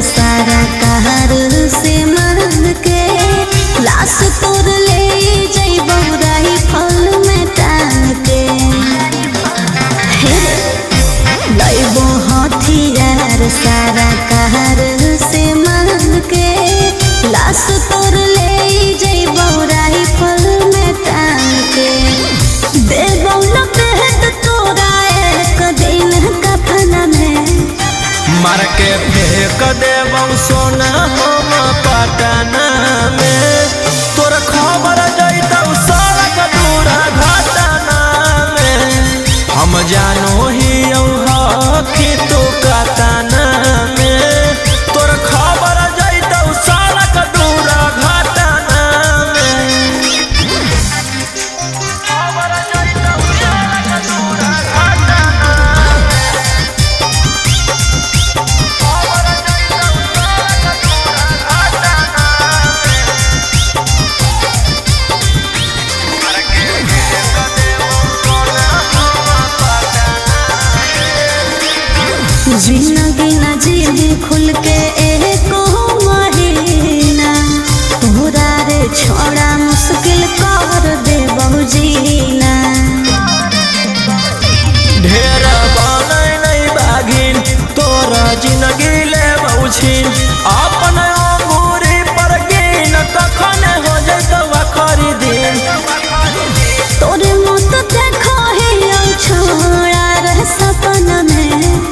सारा कहर से मर्द के लाश तोड़ ले जइबो राइफल में टांग के लइबो हथियार सारा कहर से मर्द के लाश तोड़ ले जइबो राइफल में टांग के देबो न बेहद तोरा एक दिन कफन में मार के फेंक देबौ सोना हम पटना में तोर खबर जैतौ सड़क दूरा घटना में हम जानो ही हखी तू कतना में तोर खबर जैतौ सड़क दूरा घटना में खबर जैतौ सड़क दूरा घटना जिंदगी न जी खुल के एको महीना तोरा रे छोड़ा मुश्किल कर दे बहु जीना ढेर बनै नहीं बागिन तोरा जिंदगी ले बहुछिन अपन अंगूरी पर गिन कखन हो जैतौ आखरी दिन तोरे मत देखो ही छोड़ा रे सपना में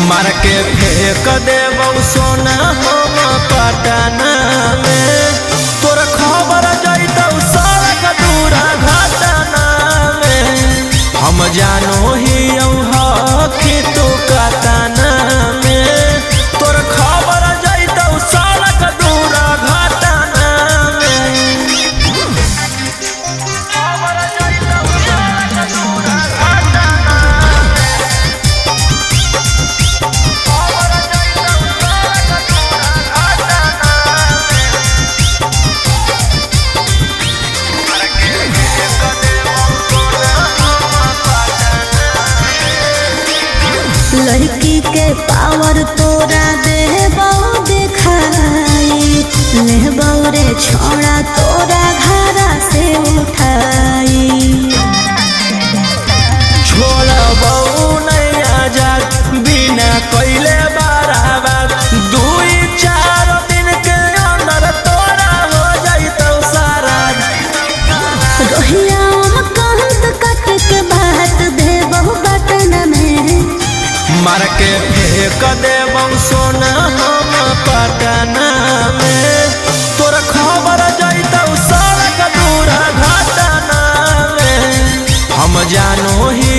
मार के फेंक देबौ सोना हम पटना में तोर खबर जैतौ सड़क दूरा घटना में हम जानो ही हखी तू कतना में तोर खबर जैतौ सड़क दूरा घटना में खबर जैतौ सड़क दूरा घटना लड़की के पावर तोरा देबो देखाई लेबो रे छोड़ा तोरा घरा से उठाई छोड़बौ नहीं आजाद बिना कैले बराबर 2-4 दिन के अंदर तोरा हो जैतौ सारा रोहिया कंद कट के बात देबो बटन में मार के फेंक देबौ सोना हम पटना में तोर खबर जैतौ सड़क दूरा घटना में हम जानो ही